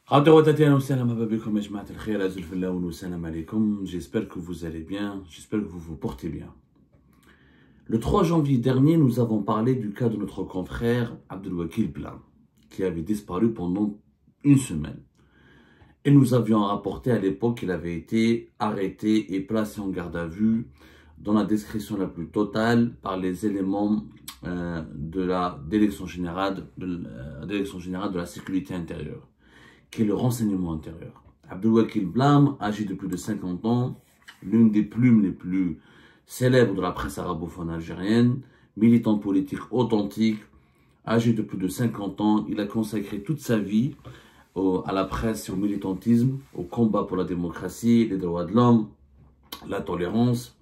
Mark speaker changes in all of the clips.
Speaker 1: J'espère que vous allez bien, j'espère que vous vous portez bien. Le 3 janvier dernier, nous avons parlé du cas de notre confrère Abdelwakil Blam, qui avait disparu pendant une semaine. Et nous avions rapporté à l'époque qu'il avait été arrêté et placé en garde à vue dans la description la plus totale par les éléments de la direction générale de la sécurité intérieure, qui est le renseignement intérieur. Abdelwakil Blam, âgé de plus de 50 ans, l'une des plumes les plus célèbres de la presse arabophone algérienne, militant politique authentique, âgé de plus de 50 ans, il a consacré toute sa vie à la presse et au militantisme, au combat pour la démocratie, les droits de l'homme, la tolérance.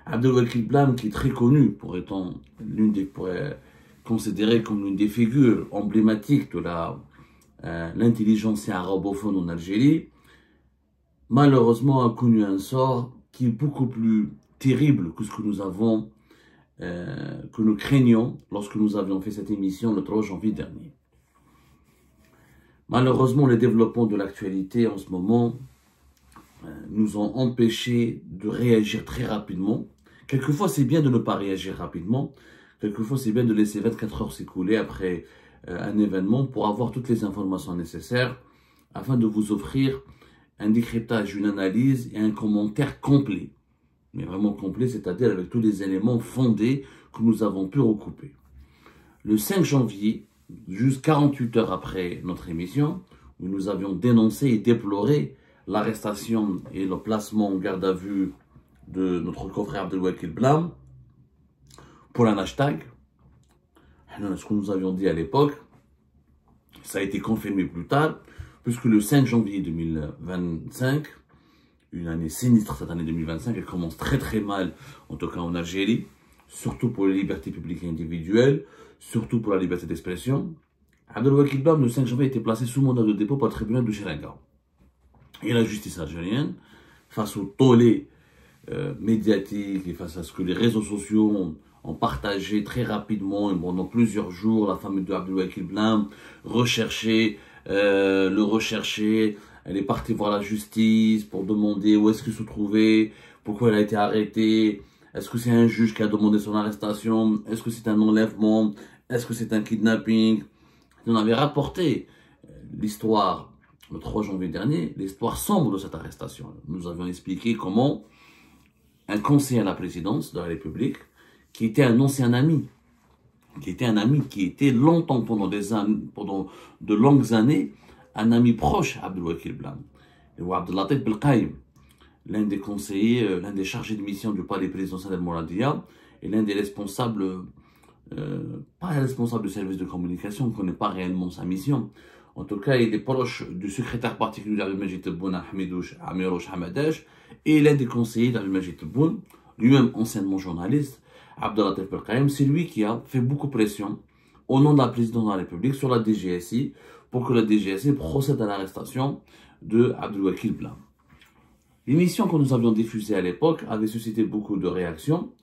Speaker 1: Abdelwakil Blam, qui est très connu pour être considéré comme l'une des figures emblématiques de l'intelligence arabophone en Algérie, malheureusement a connu un sort qui est beaucoup plus terrible que ce que nous craignions lorsque nous avions fait cette émission le 3 janvier dernier. Malheureusement, les développements de l'actualité en ce moment nous ont empêchés de réagir très rapidement. Quelquefois, c'est bien de ne pas réagir rapidement. Quelquefois, c'est bien de laisser 24 heures s'écouler après un événement pour avoir toutes les informations nécessaires afin de vous offrir un décryptage, une analyse et un commentaire complet. Mais vraiment complet, c'est-à-dire avec tous les éléments fondés que nous avons pu recouper. Le 5 janvier, juste 48 heures après notre émission, où nous avions dénoncé et déploré l'arrestation et le placement en garde à vue de notre confrère Abdelwakil Blam pour un hashtag. Ce que nous avions dit à l'époque, ça a été confirmé plus tard, puisque le 5 janvier 2025, une année sinistre cette année 2025, elle commence très très mal, en tout cas en Algérie, surtout pour les libertés publiques et individuelles, surtout pour la liberté d'expression. Abdelwakil Blam, le 5 janvier, a été placé sous mandat de dépôt par le tribunal de Chiraga. Et la justice algérienne, face au tollé médiatique et face à ce que les réseaux sociaux ont partagé très rapidement et pendant plusieurs jours, la famille de Abdelwakil Blam recherchée, elle est partie voir la justice pour demander où est-ce qu'il se trouvait, pourquoi elle a été arrêtée, est-ce que c'est un juge qui a demandé son arrestation, est-ce que c'est un enlèvement, est-ce que c'est un kidnapping. On avait rapporté l'histoire le 3 janvier dernier, l'histoire sombre de cette arrestation. Nous avions expliqué comment un conseiller à la présidence de la République, qui était un ancien ami, qui était longtemps, pendant de longues années, un ami proche Abdelwakil Blam, et Abdellatif Belkaïm, l'un des conseillers, l'un des chargés de mission du palais présidentiel de Mouradia, et l'un des responsables, pas responsable du service de communication, on ne connaît pas réellement sa mission. En tout cas, il est proche du secrétaire particulier d'Abdelmajid Tebboune, Ahmedouche Amirouche Hamadesh, et l'un des conseillers d'Abdelmajid Tebboune, lui-même anciennement journaliste, Abdellatif Belkaïm. C'est lui qui a fait beaucoup de pression au nom de la présidence de la République sur la DGSI pour que la DGSI procède à l'arrestation de Abdelwakil Blam. L'émission que nous avions diffusée à l'époque avait suscité beaucoup de réactions.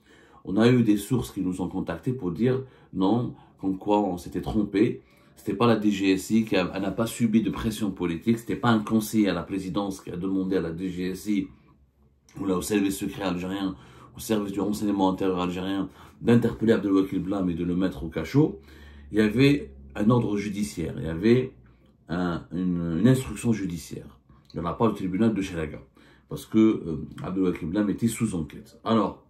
Speaker 1: On a eu des sources qui nous ont contactés pour dire non, comme quoi on s'était trompé. C'était pas la DGSI qui n'a pas subi de pression politique. C'était pas un conseiller à la présidence qui a demandé à la DGSI ou là au service secret algérien, au service du renseignement intérieur algérien, d'interpeller Abdelwakil Blam et de le mettre au cachot. Il y avait un ordre judiciaire, il y avait une instruction judiciaire de la part du tribunal de Chiraga, parce que Abdelwakil Blam était sous enquête. Alors,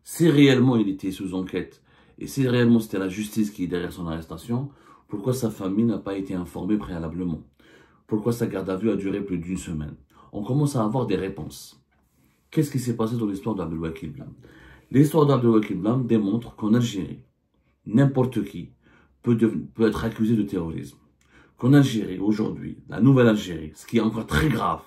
Speaker 1: si réellement il était sous enquête, et si réellement c'était la justice qui est derrière son arrestation, pourquoi sa famille n'a pas été informée préalablement? Pourquoi sa garde à vue a duré plus d'une semaine? On commence à avoir des réponses. Qu'est-ce qui s'est passé dans l'histoire d'Abdelwakil Blam? L'histoire d'Abdelwakil Blam démontre qu'en Algérie, n'importe qui peut être accusé de terrorisme. Qu'en Algérie, aujourd'hui, la nouvelle Algérie, ce qui est encore très grave,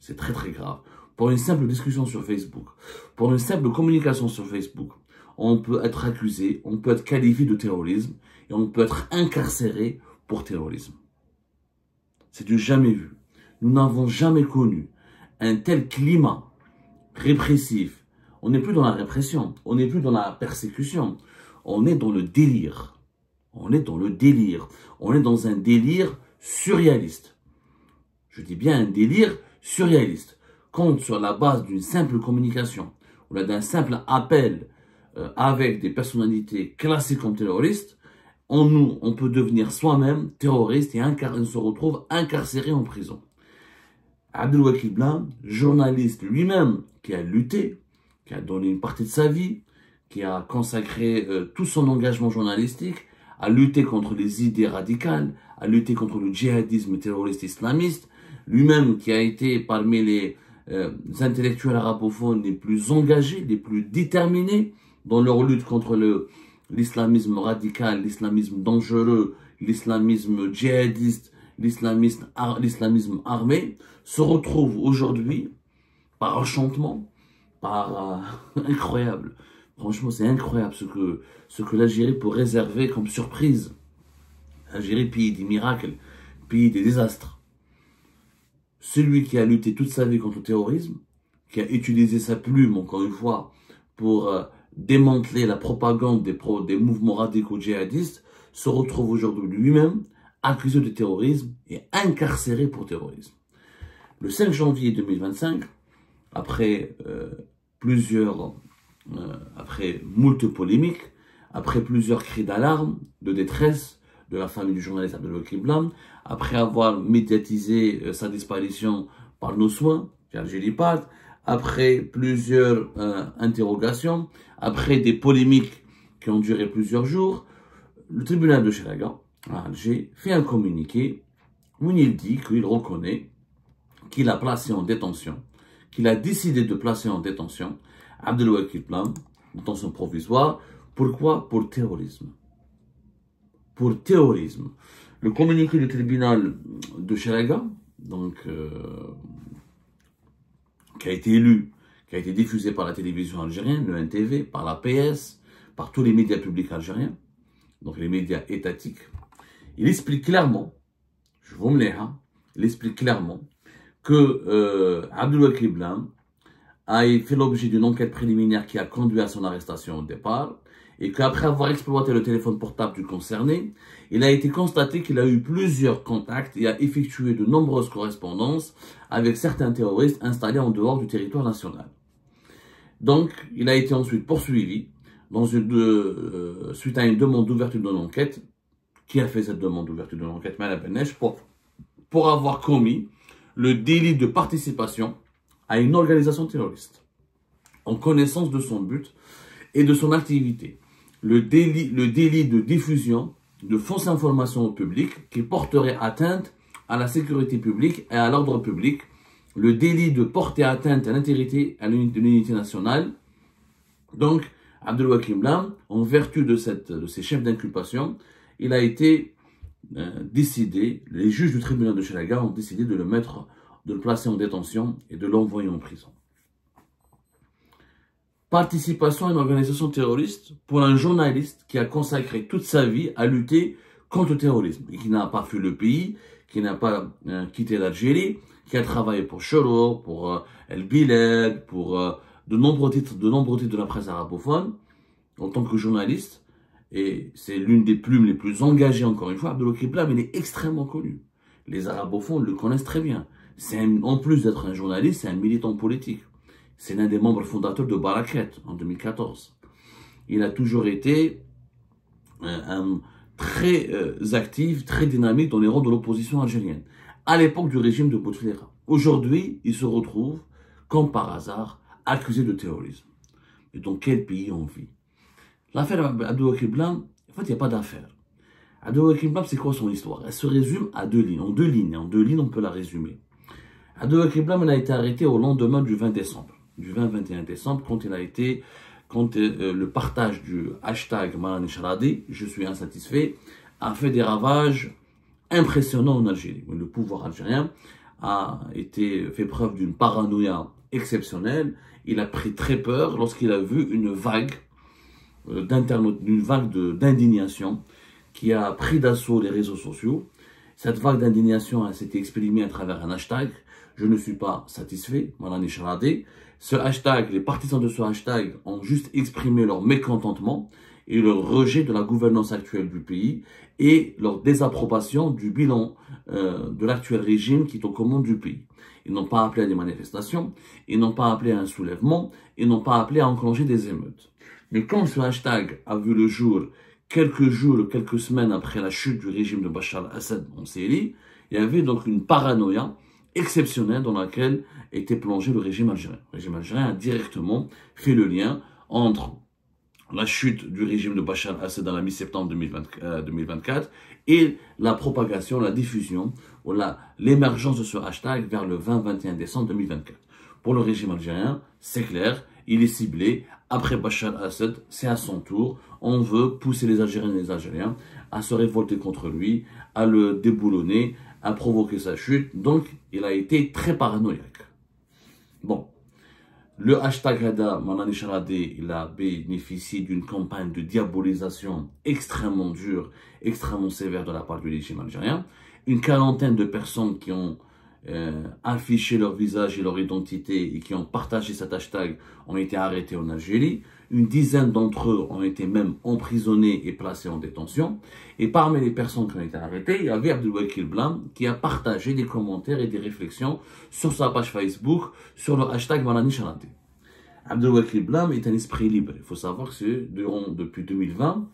Speaker 1: c'est très très grave, pour une simple discussion sur Facebook, pour une simple communication sur Facebook, on peut être accusé, on peut être qualifié de terrorisme et on peut être incarcéré pour terrorisme. C'est du jamais vu. Nous n'avons jamais connu un tel climat répressif. On n'est plus dans la répression, on n'est plus dans la persécution, on est dans le délire. On est dans le délire. On est dans un délire surréaliste. Je dis bien un délire surréaliste. Compte sur la base d'une simple communication ou d'un simple appel avec des personnalités classées comme terroristes, on peut devenir soi-même terroriste et on se retrouve incarcéré en prison. Abdelwakil Blam, journaliste lui-même, qui a lutté, qui a donné une partie de sa vie, qui a consacré tout son engagement journalistique, à lutter contre les idées radicales, à lutter contre le djihadisme terroriste islamiste, lui-même qui a été parmi les intellectuels arabophones les plus engagés, les plus déterminés dans leur lutte contre l'islamisme radical, l'islamisme dangereux, l'islamisme djihadiste, l'islamisme armé, se retrouve aujourd'hui, par enchantement, incroyable. Franchement, c'est incroyable ce que l'Algérie peut réserver comme surprise. L'Algérie, pays des miracles, pays des désastres. Celui qui a lutté toute sa vie contre le terrorisme, qui a utilisé sa plume, encore une fois, pour démanteler la propagande des mouvements radicaux djihadistes, se retrouve aujourd'hui lui-même accusé de terrorisme et incarcéré pour terrorisme. Le 5 janvier 2025, après moult polémiques, après plusieurs cris d'alarme, de détresse de la famille du journaliste Abdelwakil Blam, après avoir médiatisé sa disparition par nos soins, Algérie-Pat, après plusieurs interrogations, après des polémiques qui ont duré plusieurs jours, le tribunal de Cheraga, à Alger, fait un communiqué où il dit qu'il reconnaît qu'il a placé en détention, qu'il a décidé de placer en détention Abdelwakil Blam, détention provisoire. Pourquoi? Pour terrorisme. Pour terrorisme. Le communiqué du tribunal de Cheraga, donc, qui a été qui a été diffusé par la télévision algérienne, le NTV, par la PS, par tous les médias publics algériens, donc les médias étatiques, il explique clairement, je vous me l'ai, il explique clairement que Abdelwakil Blam a fait l'objet d'une enquête préliminaire qui a conduit à son arrestation au départ, et qu'après avoir exploité le téléphone portable du concerné, il a été constaté qu'il a eu plusieurs contacts et a effectué de nombreuses correspondances avec certains terroristes installés en dehors du territoire national. Donc, il a été ensuite poursuivi suite à une demande d'ouverture de l'enquête. Qui a fait cette demande d'ouverture de l'enquête? Madame Beneche, pour avoir commis le délit de participation à une organisation terroriste, en connaissance de son but et de son activité. Le délit de diffusion de fausses informations au public qui porterait atteinte à la sécurité publique et à l'ordre public, le délit de porter atteinte à l'intégrité, à l'unité nationale. Donc, Abdelwakil Blam, en vertu de ces chefs d'inculpation, il a été décidé, les juges du tribunal de Cheraga ont décidé de le placer en détention et de l'envoyer en prison. Participation à une organisation terroriste pour un journaliste qui a consacré toute sa vie à lutter contre le terrorisme et qui n'a pas fui le pays, qui n'a pas quitté l'Algérie, qui a travaillé pour Chorour, pour El Bilad, pour de nombreux titres de la presse arabophone en tant que journaliste. Et c'est l'une des plumes les plus engagées, encore une fois. Abdelwakil Blam, il est extrêmement connu. Les arabophones le connaissent très bien. En plus d'être un journaliste, c'est un militant politique. C'est l'un des membres fondateurs de Barakat en 2014. Il a toujours été très actif, très dynamique dans les rangs de l'opposition algérienne, à l'époque du régime de Bouteflika. Aujourd'hui, il se retrouve, comme par hasard, accusé de terrorisme. Et dans quel pays on vit? L'affaire Abdelwakil Blam, en fait, il n'y a pas d'affaire. Abdelwakil Blam, c'est quoi son histoire? Elle se résume à deux lignes. En deux lignes, on peut la résumer. Abdelwakil Blam, il a été arrêté au lendemain du 20 décembre. Du 20-21 décembre, quand le partage du hashtag Malani Charadi, je suis insatisfait, a fait des ravages impressionnants en Algérie. Le pouvoir algérien a fait preuve d'une paranoïa exceptionnelle. Il a pris très peur lorsqu'il a vu une vague d'indignation qui a pris d'assaut les réseaux sociaux. Cette vague d'indignation s'était exprimée à travers un hashtag. Je ne suis pas satisfait, Malani Charadi. Ce hashtag, les partisans de ce hashtag ont juste exprimé leur mécontentement et leur rejet de la gouvernance actuelle du pays et leur désapprobation du bilan de l'actuel régime qui est aux commandes du pays. Ils n'ont pas appelé à des manifestations, ils n'ont pas appelé à un soulèvement, ils n'ont pas appelé à enclencher des émeutes. Mais quand ce hashtag a vu le jour, quelques jours, quelques semaines après la chute du régime de Bachar al-Assad en Syrie, il y avait donc une paranoïa exceptionnelle dans laquelle était plongé le régime algérien. Le régime algérien a directement fait le lien entre la chute du régime de Bachar al-Assad dans la mi-septembre 2024 et la propagation, la diffusion ou l'émergence de ce hashtag vers le 20-21 décembre 2024. Pour le régime algérien, c'est clair, il est ciblé. Après Bachar al-Assad, c'est à son tour. On veut pousser les Algériennes et les Algériens à se révolter contre lui, à le déboulonner, à provoquer sa chute. Donc, il a été très paranoïaque. Bon. Le hashtag Hada Manani Charadé, il a bénéficié d'une campagne de diabolisation extrêmement dure, extrêmement sévère de la part du régime algérien. Une quarantaine de personnes qui ont affiché leur visage et leur identité et qui ont partagé cet hashtag ont été arrêtés en Algérie. Une dizaine d'entre eux ont été même emprisonnés et placés en détention. Et parmi les personnes qui ont été arrêtées, il y avait Abdelwakil Blam qui a partagé des commentaires et des réflexions sur sa page Facebook sur le hashtag Manani Charadé. Abdelwakil Blam est un esprit libre. Il faut savoir que depuis 2020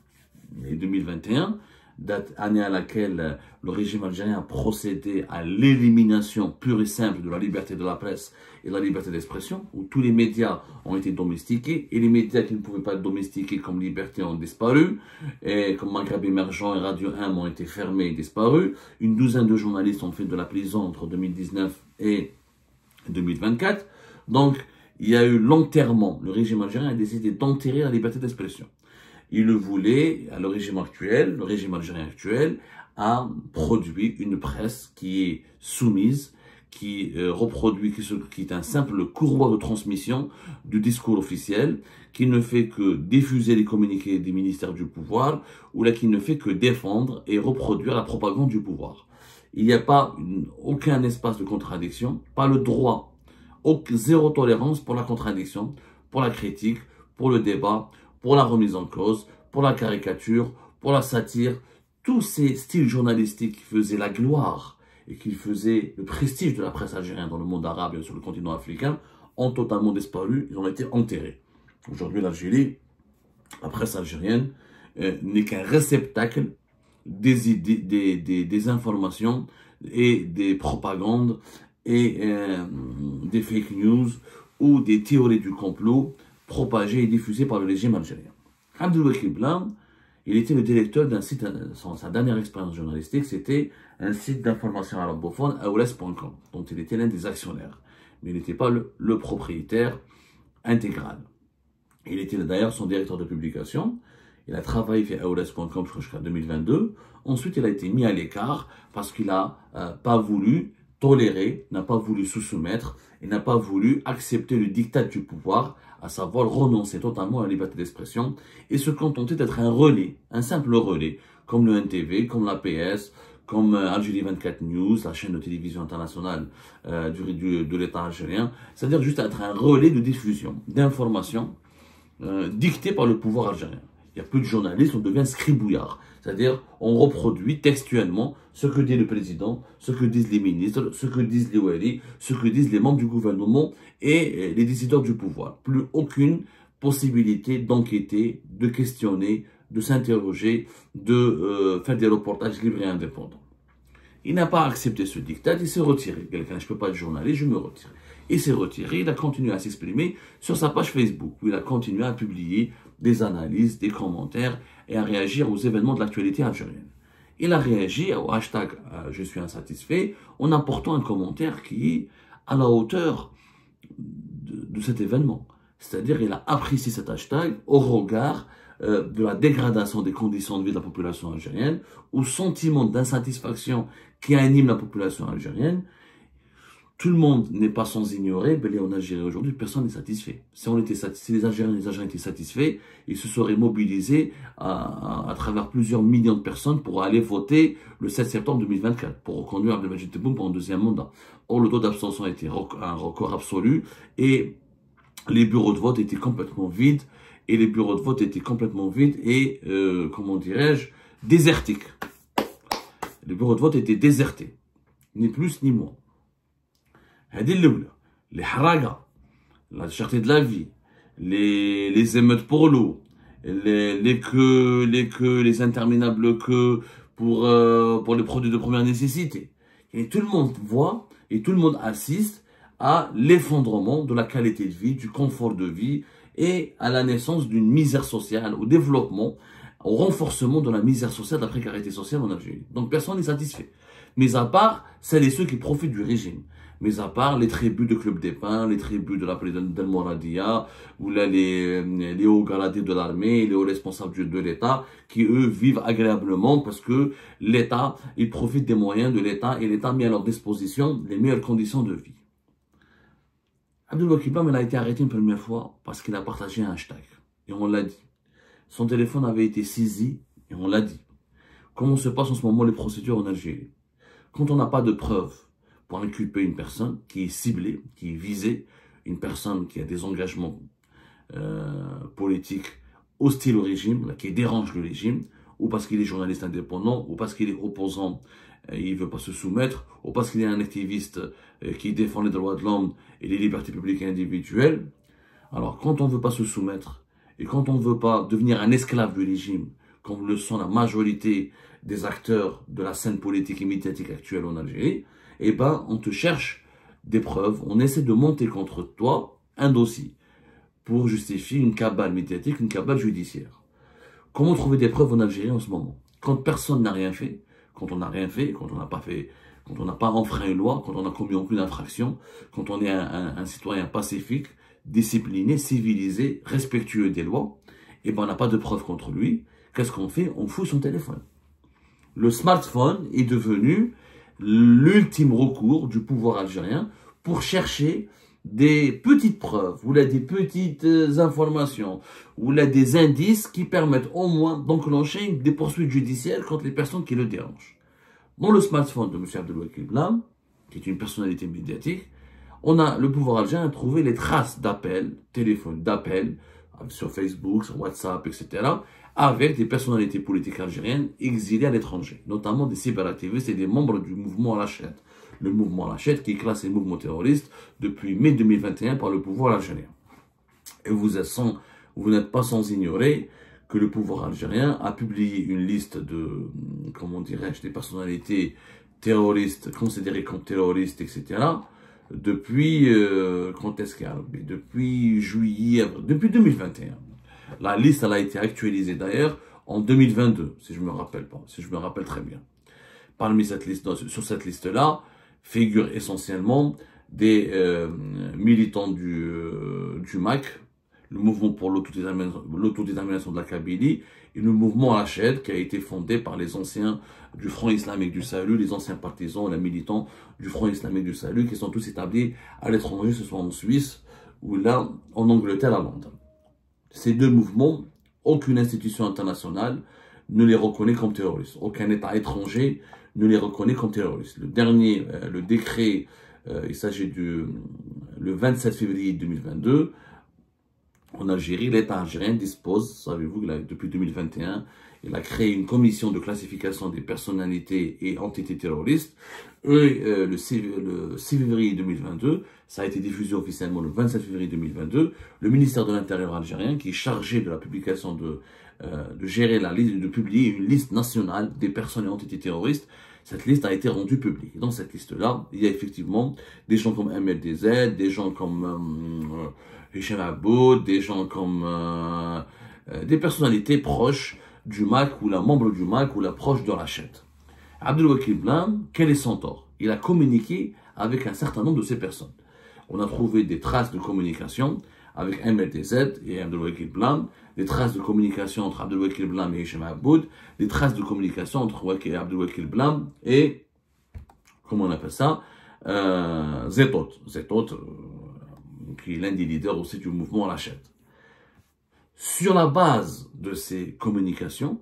Speaker 1: et 2021, date année à laquelle le régime algérien a procédé à l'élimination pure et simple de la liberté de la presse et de la liberté d'expression, où tous les médias ont été domestiqués, et les médias qui ne pouvaient pas être domestiqués comme Liberté ont disparu, et comme Maghreb Émergent et Radio 1 ont été fermés et disparus. Une douzaine de journalistes ont fait de la prison entre 2019 et 2024. Donc, il y a eu l'enterrement. Le régime algérien a décidé d'enterrer la liberté d'expression. Il le voulait, le régime algérien actuel, a produit une presse qui est soumise, qui reproduit, qui est un simple courroie de transmission du discours officiel, qui ne fait que diffuser les communiqués des ministères du pouvoir, ou là qui ne fait que défendre et reproduire la propagande du pouvoir. Il n'y a pas aucun espace de contradiction, pas le droit, zéro tolérance pour la contradiction, pour la critique, pour le débat, pour la remise en cause, pour la caricature, pour la satire. Tous ces styles journalistiques qui faisaient la gloire et qui faisaient le prestige de la presse algérienne dans le monde arabe et sur le continent africain ont totalement disparu, ils ont été enterrés. Aujourd'hui, l'Algérie, la presse algérienne, n'est qu'un réceptacle des idées, des informations et des propagandes et des fake news ou des théories du complot propagé et diffusé par le régime algérien. Abdelwakil Blam, il était le directeur d'un site, sa dernière expérience journalistique, c'était un site d'information arabophone, aoules.com, dont il était l'un des actionnaires. Mais il n'était pas le propriétaire intégral. Il était d'ailleurs son directeur de publication. Il a travaillé chez aoules.com jusqu'à 2022. Ensuite, il a été mis à l'écart parce qu'il n'a pas voulu tolérer, n'a pas voulu se soumettre et n'a pas voulu accepter le diktat du pouvoir, à savoir renoncer totalement à la liberté d'expression et se contenter d'être un relais, un simple relais, comme le NTV, comme l'APS, comme Algérie 24 News, la chaîne de télévision internationale de l'État algérien, c'est-à-dire juste être un relais de diffusion, d'informations dictées par le pouvoir algérien. Il n'y a plus de journalistes, on devient scribouillard. C'est-à-dire, on reproduit textuellement ce que dit le président, ce que disent les ministres, ce que disent les wali, ce que disent les membres du gouvernement et les décideurs du pouvoir. Plus aucune possibilité d'enquêter, de questionner, de s'interroger, de faire des reportages libres et indépendants. Il n'a pas accepté ce diktat, il s'est retiré. Quelqu'un, je ne peux pas être journaliste, je me retire. Il s'est retiré, il a continué à s'exprimer sur sa page Facebook, où il a continué à publier des analyses, des commentaires et à réagir aux événements de l'actualité algérienne. Il a réagi au hashtag je suis insatisfait en apportant un commentaire qui est à la hauteur de cet événement. C'est-à-dire il a apprécié cet hashtag au regard de la dégradation des conditions de vie de la population algérienne, au sentiment d'insatisfaction qui anime la population algérienne. Tout le monde n'est pas sans ignorer, mais en Algérie aujourd'hui, personne n'est satisfait. Si les Algériens étaient satisfaits, ils se seraient mobilisés à travers plusieurs millions de personnes pour aller voter le 7 septembre 2024, pour reconduire Abdelmadjid Tebboune pour un deuxième mandat. Or, le taux d'abstention a été un record absolu et les bureaux de vote étaient complètement vides et les bureaux de vote étaient complètement vides et, comment dirais-je, désertiques. Les bureaux de vote étaient désertés, ni plus ni moins. Les haraga, la cherté de la vie, les émeutes pour l'eau, les queues, les interminables queues pour les produits de première nécessité. Et tout le monde voit et tout le monde assiste à l'effondrement de la qualité de vie, du confort de vie et à la naissance d'une misère sociale, au développement, au renforcement de la misère sociale, de la précarité sociale en Algérie. Donc personne n'est satisfait. Mais à part celles et ceux qui profitent du régime. Mais à part les tribus de Club des Pins, les tribus de la d'El Moradia, ou là les hauts gradés de l'armée, les hauts responsables de l'État, qui eux vivent agréablement parce que l'État, ils profitent des moyens de l'État et l'État met à leur disposition les meilleures conditions de vie. Abdelwakil Blam, il a été arrêté une première fois parce qu'il a partagé un hashtag. Et on l'a dit. Son téléphone avait été saisi et on l'a dit. Comment se passent en ce moment les procédures en Algérie? Quand on n'a pas de preuves pour inculper une personne qui est ciblée, qui est visée, une personne qui a des engagements politiques hostiles au régime, qui dérange le régime, ou parce qu'il est journaliste indépendant, ou parce qu'il est opposant, il ne veut pas se soumettre, ou parce qu'il est un activiste qui défend les droits de l'homme et les libertés publiques et individuelles. Alors, quand on ne veut pas se soumettre, et quand on ne veut pas devenir un esclave du régime, comme le sont la majorité des acteurs de la scène politique et médiatique actuelle en Algérie, eh ben, on te cherche des preuves, on essaie de monter contre toi un dossier pour justifier une cabale médiatique, une cabale judiciaire. Comment trouver des preuves en Algérie en ce moment? Quand personne n'a rien fait, quand on n'a rien fait, quand on n'a pas fait, quand on n'a pas enfreint une loi, quand on n'a commis aucune infraction, quand on est un citoyen pacifique, discipliné, civilisé, respectueux des lois, et ben on n'a pas de preuves contre lui. Qu'est-ce qu'on fait? On fouille son téléphone. Le smartphone est devenu l'ultime recours du pouvoir algérien pour chercher des petites preuves, ou là des petites informations, ou là des indices qui permettent au moins d'enclencher des poursuites judiciaires contre les personnes qui le dérangent. Dans le smartphone de M. Abdelwakil Blam, qui est une personnalité médiatique, on a le pouvoir algérien a trouvé les traces d'appels, téléphone d'appels, sur Facebook, sur WhatsApp, etc., avec des personnalités politiques algériennes exilées à l'étranger, notamment des cyberactivistes et des membres du mouvement Lachette. Le mouvement Lachette qui est classé mouvement terroriste depuis mai 2021 par le pouvoir algérien. Et vous n'êtes pas sans ignorer que le pouvoir algérien a publié une liste de, comment dirais-je, des personnalités terroristes, considérées comme terroristes, etc., depuis, quand est-ce qu'il y a, depuis juillet, depuis 2021. La liste, elle a été actualisée d'ailleurs en 2022, si je me rappelle pas, si je me rappelle très bien. Parmi cette liste, sur cette liste-là, figurent essentiellement des militants du MAC, le mouvement pour l'autodétermination de la Kabylie, et le mouvement Hached qui a été fondé par les anciens du Front islamique du Salut, les anciens partisans et les militants du Front islamique du Salut, qui sont tous établis à l'étranger, ce soit en Suisse ou là en Angleterre, à Londres. Ces deux mouvements, aucune institution internationale ne les reconnaît comme terroristes. Aucun État étranger ne les reconnaît comme terroristes. Le dernier, le décret, il s'agit du le 27 février 2022, en Algérie, l'État algérien dispose, savez-vous, depuis 2021, il a créé une commission de classification des personnalités et entités terroristes. Et le 6 février 2022, ça a été diffusé officiellement le 27 février 2022, le ministère de l'Intérieur algérien, qui est chargé de la publication de gérer la liste, de publier une liste nationale des personnes et entités terroristes. Cette liste a été rendue publique. Dans cette liste-là, il y a effectivement des gens comme MLDZ, des gens comme Hicham Aboud, des gens comme des personnalités proches du MAC ou la membre du MAC ou la proche de Rachette. Abdelwakil Blam, quel est son tort? Il a communiqué avec un certain nombre de ces personnes. On a trouvé des traces de communication avec MLDZ et Abdelwakil Blam, des traces de communication entre Abdelwakil Blam et Hicham Aboud, des traces de communication entre Abdelwakil Blam et, comment on appelle ça, Zetot. Zetot, qui est l'un des leaders aussi du mouvement Rachette. Sur la base de ces communications,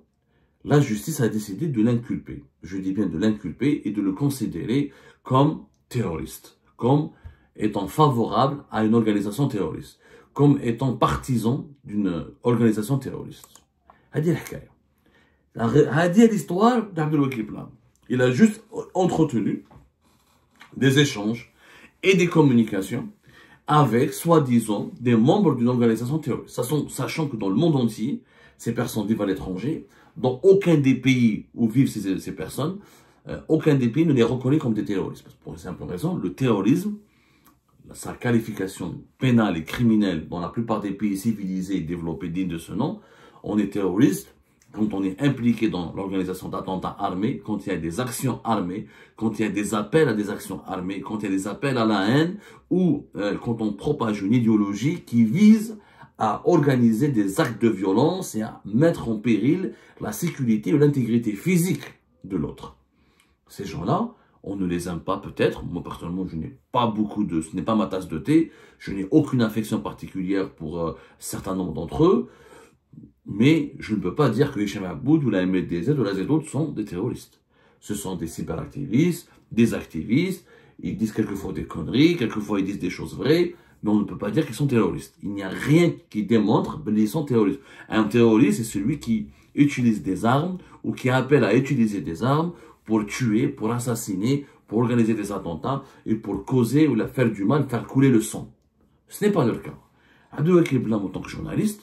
Speaker 1: la justice a décidé de l'inculper. Je dis bien de l'inculper et de le considérer comme terroriste, comme étant favorable à une organisation terroriste. comme étant partisan d'une organisation terroriste. هذه الحكاية. هذه l'histoire d'Abdelwakil Blam. Il a juste entretenu des échanges et des communications avec, soi-disant, des membres d'une organisation terroriste. Sachant que dans le monde entier, ces personnes vivent à l'étranger. Dans aucun des pays où vivent ces personnes, aucun des pays ne les reconnaît comme des terroristes. Pour une simple raison, le terrorisme, sa qualification pénale et criminelle dans la plupart des pays civilisés et développés dignes de ce nom, on est terroriste quand on est impliqué dans l'organisation d'attentats armés, quand il y a des actions armées, quand il y a des appels à des actions armées, quand il y a des appels à la haine, ou quand on propage une idéologie qui vise à organiser des actes de violence et à mettre en péril la sécurité ou l'intégrité physique de l'autre. Ces gens-là, on ne les aime pas peut-être. Moi, personnellement, je n'ai pas beaucoup de... Ce n'est pas ma tasse de thé. Je n'ai aucune affection particulière pour un certain nombre d'entre eux. Mais je ne peux pas dire que Hicham Aboud ou la MLDZ ou la Z sont des terroristes. Ce sont des cyberactivistes, des activistes. Ils disent quelquefois des conneries, quelquefois ils disent des choses vraies. Mais on ne peut pas dire qu'ils sont terroristes. Il n'y a rien qui démontre qu'ils sont terroristes. Un terroriste, c'est celui qui utilise des armes ou qui appelle à utiliser des armes pour tuer, pour assassiner, pour organiser des attentats et pour causer ou faire du mal, faire couler le sang. Ce n'est pas leur cas. Abdelwakil Blam, en tant que journaliste,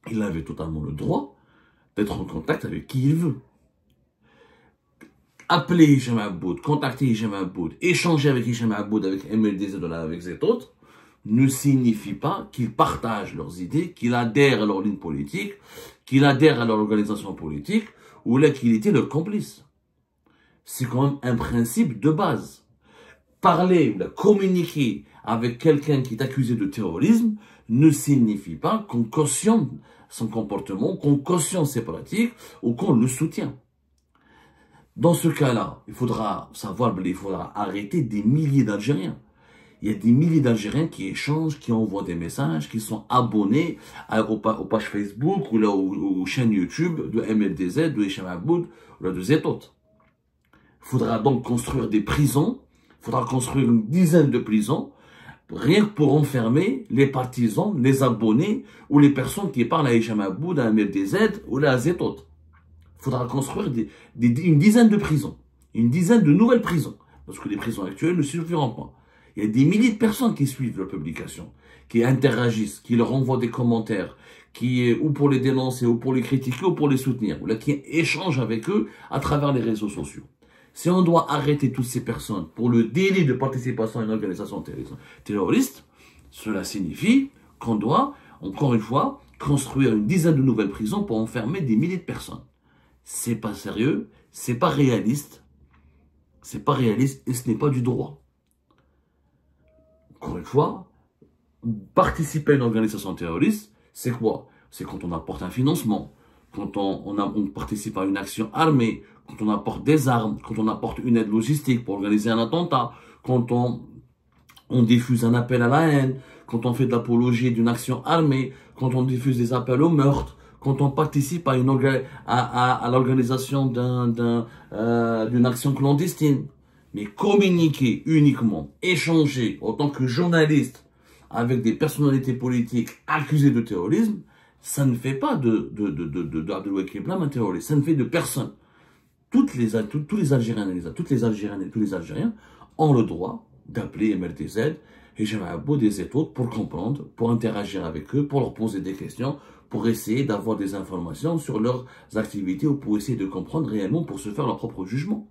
Speaker 1: il avait totalement le droit d'être en contact avec qui il veut. Appeler Hicham Aboud, contacter Hicham Aboud, échanger avec Hicham Aboud, avec MLDZ, avec Zetot, ne signifie pas qu'ils partagent leurs idées, qu'ils adhèrent à leur ligne politique, qu'ils adhèrent à leur organisation politique, ou là qu'il était leur complice. C'est quand même un principe de base. Parler, communiquer avec quelqu'un qui est accusé de terrorisme ne signifie pas qu'on cautionne son comportement, qu'on cautionne ses pratiques ou qu'on le soutient. Dans ce cas-là, il faudra savoir, il faudra arrêter des milliers d'Algériens. Il y a des milliers d'Algériens qui échangent, qui envoient des messages, qui sont abonnés aux pages Facebook ou aux chaînes YouTube de MLDZ, de Hicham Aboud ou de Zetot. Il faudra donc construire des prisons, il faudra construire une dizaine de prisons, rien que pour enfermer les partisans, les abonnés ou les personnes qui parlent à Hicham Aboud, à MLDZ ou à Zetot. Il faudra construire une dizaine de prisons, une dizaine de nouvelles prisons, parce que les prisons actuelles ne suffiront pas. Il y a des milliers de personnes qui suivent leurs publications, qui interagissent, qui leur envoient des commentaires, ou pour les dénoncer, ou pour les critiquer, ou pour les soutenir, ou là, qui échangent avec eux à travers les réseaux sociaux. Si on doit arrêter toutes ces personnes pour le délit de participation à une organisation terroriste, cela signifie qu'on doit, encore une fois, construire une dizaine de nouvelles prisons pour enfermer des milliers de personnes. C'est pas sérieux, c'est pas réaliste, et ce n'est pas du droit. Encore une fois, participer à une organisation terroriste, c'est quoi? C'est quand on apporte un financement, quand on participe à une action armée, quand on apporte des armes, quand on apporte une aide logistique pour organiser un attentat, quand on diffuse un appel à la haine, quand on fait de l'apologie d'une action armée, quand on diffuse des appels au meurtre, quand on participe à l'organisation d'une action clandestine. Mais communiquer uniquement, échanger en tant que journaliste avec des personnalités politiques accusées de terrorisme, ça ne fait pas d'Abdelwakil Blam un terroriste, ça ne fait de personne. Tous les Algériens et toutes les Algériennes et tous les Algériens ont le droit d'appeler MRTZ et Hicham Aboud et Zetot pour comprendre, pour interagir avec eux, pour leur poser des questions, pour essayer d'avoir des informations sur leurs activités ou pour essayer de comprendre réellement, pour se faire leur propre jugement.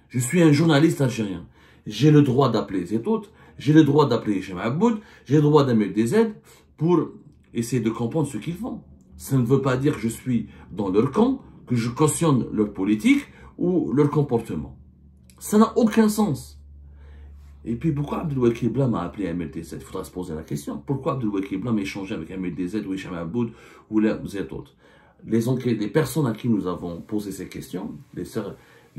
Speaker 1: Je suis un journaliste algérien. J'ai le droit d'appeler Zetot, j'ai le droit d'appeler Hicham Aboud, j'ai le droit d'appeler MLDZ pour essayer de comprendre ce qu'ils font. Ça ne veut pas dire que je suis dans leur camp, que je cautionne leur politique ou leur comportement. Ça n'a aucun sens. Et puis pourquoi Abdelwakil Blam a appelé MLDZ? Il faudra se poser la question. Pourquoi Abdelwakil Blam a échangé avec MLDZ ou Hicham Aboud ou Zetot? Les personnes à qui nous avons posé ces questions, les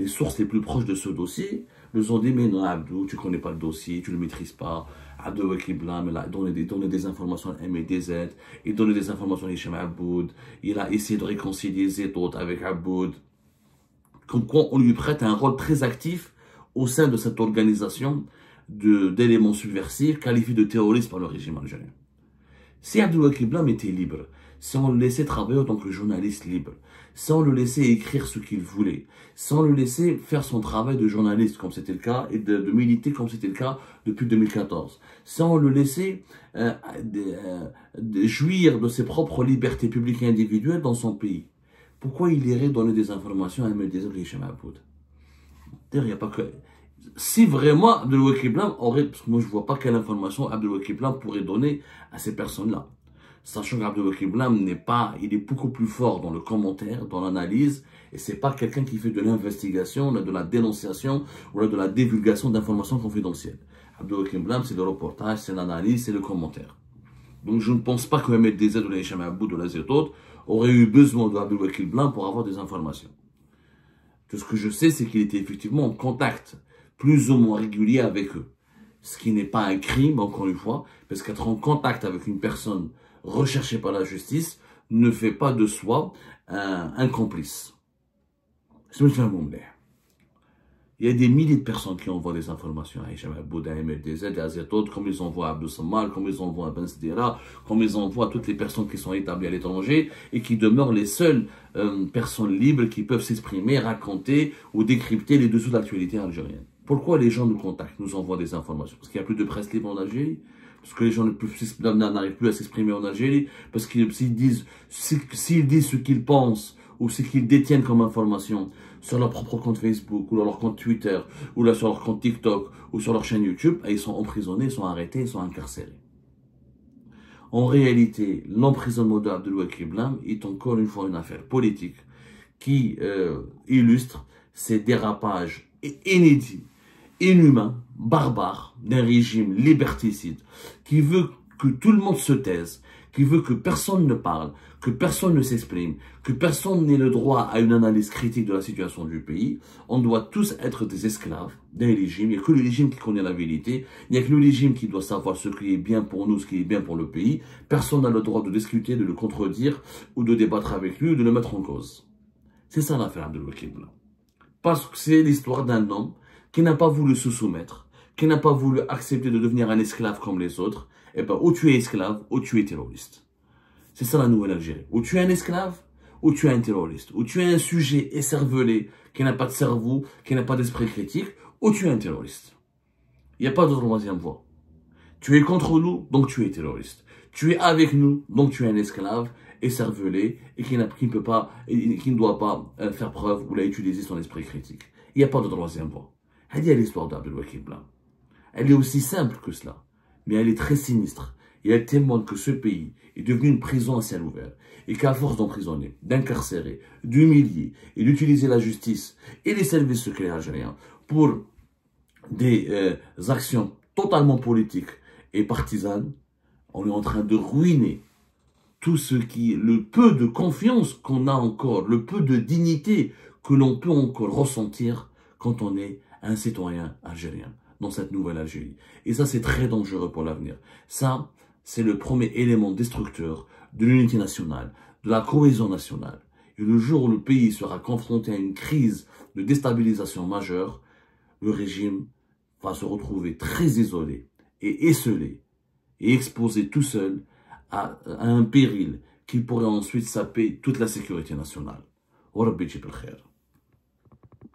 Speaker 1: sources les plus proches de ce dossier, nous ont dit, mais non Abdou, tu ne connais pas le dossier, tu ne le maîtrises pas. Abdelwakil Blam, il a donné des informations à MLDZ, il donné des informations à Hicham Aboud, il a essayé de réconcilier Zetot avec Aboud. Comme quoi on lui prête un rôle très actif au sein de cette organisation d'éléments subversifs qualifiés de terroristes par le régime algérien. Si Abdelwakil Blam était libre, si on le laissait travailler en tant que journaliste libre, si on le laissait écrire ce qu'il voulait, si on le laissait faire son travail de journaliste comme c'était le cas et de militer comme c'était le cas depuis 2014, si on le laissait jouir de ses propres libertés publiques et individuelles dans son pays, pourquoi il irait donner des informations à Ahmed Hicham Aboud? Il n'y a pas que... Si vraiment Abdelwakil Blam aurait... Parce que moi je ne vois pas quelle information Abdelwakil Blam pourrait donner à ces personnes-là. Sachant qu'Abdelwakil Blam n'est pas... Il est beaucoup plus fort dans le commentaire, dans l'analyse, et c'est pas quelqu'un qui fait de l'investigation, de la dénonciation, ou de la divulgation d'informations confidentielles. Abdelwakil Blam, c'est le reportage, c'est l'analyse, c'est le commentaire. Donc je ne pense pas que Ahmed Dezed ou la Hicham Aboud ou la Zetot auraient eu besoin d'Abdelwakil Blam pour avoir des informations. Tout ce que je sais, c'est qu'il était effectivement en contact plus ou moins régulier avec eux. Ce qui n'est pas un crime, encore une fois, parce qu'être en contact avec une personne recherchée par la justice ne fait pas de soi un complice. Il y a des milliers de personnes qui envoient des informations à Hicham Aboud, à Ahmed Dezed, à Zetot, comme ils envoient à Abdou Sammal, comme ils envoient à Ben Sdira, comme ils envoient à toutes les personnes qui sont établies à l'étranger et qui demeurent les seules personnes libres qui peuvent s'exprimer, raconter ou décrypter les dessous de l'actualité algérienne. Pourquoi les gens nous contactent, nous envoient des informations? Parce qu'il n'y a plus de presse libre en Algérie? Parce que les gens n'arrivent plus à s'exprimer en Algérie? Parce qu'ils s'ils disent ce qu'ils pensent ou ce qu'ils détiennent comme information sur leur propre compte Facebook, ou sur leur compte Twitter, ou là sur leur compte TikTok, ou sur leur chaîne YouTube, et ils sont emprisonnés, ils sont arrêtés, ils sont incarcérés. En réalité, l'emprisonnement d'Abdelwakil Blam est encore une fois une affaire politique qui illustre ces dérapages inédits, inhumains, barbares d'un régime liberticide qui veut que tout le monde se taise, qui veut que personne ne parle, que personne ne s'exprime, que personne n'ait le droit à une analyse critique de la situation du pays. On doit tous être des esclaves d'un régime. Il n'y a que le régime qui connaît la vérité. Il n'y a que le régime qui doit savoir ce qui est bien pour nous, ce qui est bien pour le pays. Personne n'a le droit de discuter, de le contredire ou de débattre avec lui ou de le mettre en cause. C'est ça l'affaire Abdelwakil Blam. Parce que c'est l'histoire d'un homme qui n'a pas voulu se soumettre, qui n'a pas voulu accepter de devenir un esclave comme les autres. Eh bien, ou tu es esclave, ou tu es terroriste. C'est ça la nouvelle Algérie. Ou tu es un esclave, ou tu es un terroriste. Ou tu es un sujet écervelé, qui n'a pas de cerveau, qui n'a pas d'esprit critique, ou tu es un terroriste. Il n'y a pas de troisième voie. Tu es contre nous, donc tu es terroriste. Tu es avec nous, donc tu es un esclave écervelé et qui ne doit pas faire preuve ou utiliser son esprit critique. Il n'y a pas de troisième voie. Elle dit l'histoire d'Abdelwakil Blam. Elle est aussi simple que cela. Mais elle est très sinistre, et elle témoigne que ce pays est devenu une prison à ciel ouvert, et qu'à force d'emprisonner, d'incarcérer, d'humilier, et d'utiliser la justice et les services secrets algériens pour des actions totalement politiques et partisanes, on est en train de ruiner tout ce qui, le peu de confiance qu'on a encore, le peu de dignité que l'on peut encore ressentir quand on est un citoyen algérien dans cette nouvelle Algérie. Et ça, c'est très dangereux pour l'avenir. Ça, c'est le premier élément destructeur de l'unité nationale, de la cohésion nationale. Et le jour où le pays sera confronté à une crise de déstabilisation majeure, le régime va se retrouver très isolé et esselé et exposé tout seul à un péril qui pourrait ensuite saper toute la sécurité nationale. Wa Rabbi yjib al khair.